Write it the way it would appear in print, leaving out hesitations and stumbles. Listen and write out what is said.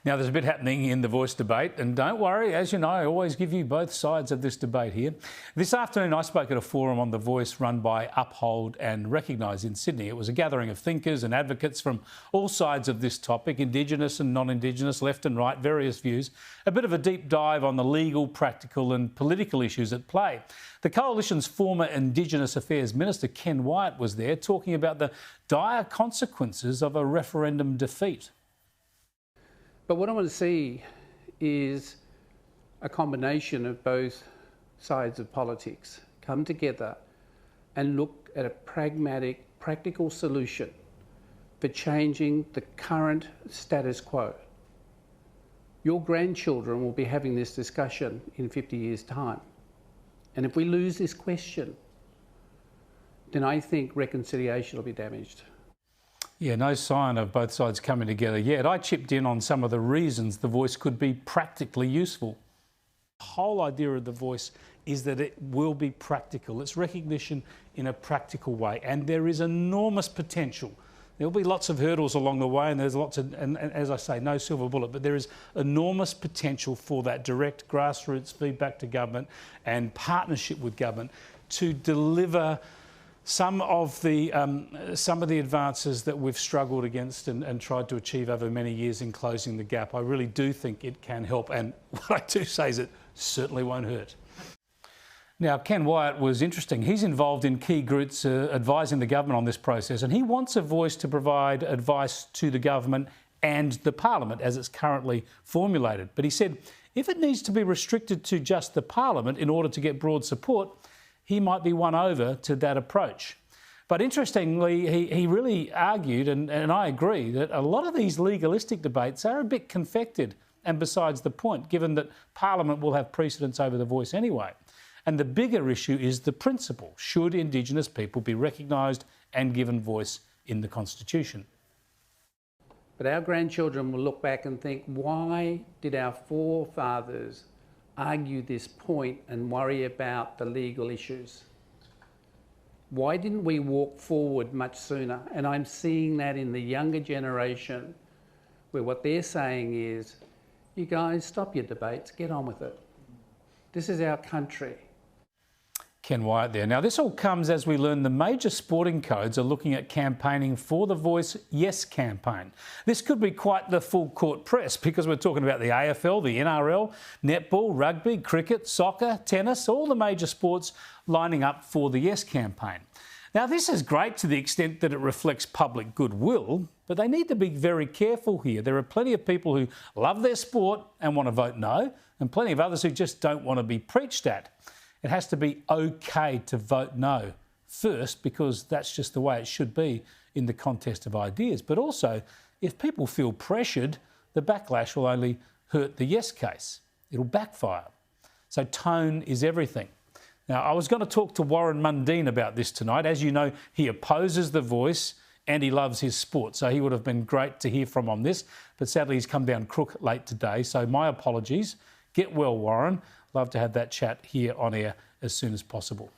Now, there's a bit happening in the Voice debate, and don't worry, as you know, I always give you both sides of this debate here. This afternoon, I spoke at a forum on the Voice run by Uphold and Recognise in Sydney. It was a gathering of thinkers and advocates from all sides of this topic, Indigenous and non-Indigenous, left and right, various views. A bit of a deep dive on the legal, practical and political issues at play. The Coalition's former Indigenous Affairs Minister, Ken Wyatt, was there talking about the dire consequences of a referendum defeat. But what I want to see is a combination of both sides of politics come together and look at a pragmatic, practical solution for changing the current status quo. Your grandchildren will be having this discussion in 50 years' time. And if we lose this question, then I think reconciliation will be damaged. Yeah, no sign of both sides coming together yet. I chipped in on some of the reasons the Voice could be practically useful. The whole idea of the Voice is that it will be practical. It's recognition in a practical way, and there is enormous potential. There'll be lots of hurdles along the way, and there's lots of, and as I say, no silver bullet, but there is enormous potential for that direct grassroots feedback to government and partnership with government to deliver some of the advances that we've struggled against and tried to achieve over many years in closing the gap. I really do think it can help, and what I do say is it certainly won't hurt. Now, Ken Wyatt was interesting. He's involved in key groups advising the government on this process, and he wants a voice to provide advice to the government and the parliament as it's currently formulated. But he said if it needs to be restricted to just the parliament in order to get broad support, he might be won over to that approach. But interestingly, he really argued, and I agree, that a lot of these legalistic debates are a bit confected and besides the point, given that Parliament will have precedence over the Voice anyway. And the bigger issue is the principle. Should Indigenous people be recognised and given voice in the Constitution? But our grandchildren will look back and think, why did our forefathers argue this point and worry about the legal issues? Why didn't we walk forward much sooner? And I'm seeing that in the younger generation, where what they're saying is, you guys, stop your debates, get on with it. This is our country. Ken Wyatt there. Now, this all comes as we learn the major sporting codes are looking at campaigning for the Voice Yes campaign. This could be quite the full court press because we're talking about the AFL, the NRL, netball, rugby, cricket, soccer, tennis, all the major sports lining up for the Yes campaign. Now, this is great to the extent that it reflects public goodwill, but they need to be very careful here. There are plenty of people who love their sport and want to vote no, and plenty of others who just don't want to be preached at. It has to be okay to vote no first, because that's just the way it should be in the contest of ideas. But also, if people feel pressured, the backlash will only hurt the yes case. It'll backfire. So tone is everything. Now, I was going to talk to Warren Mundine about this tonight. As you know, he opposes the Voice and he loves his sport, so he would have been great to hear from on this. But sadly, he's come down crook late today, so my apologies. Get well, Warren. Love to have that chat here on air as soon as possible.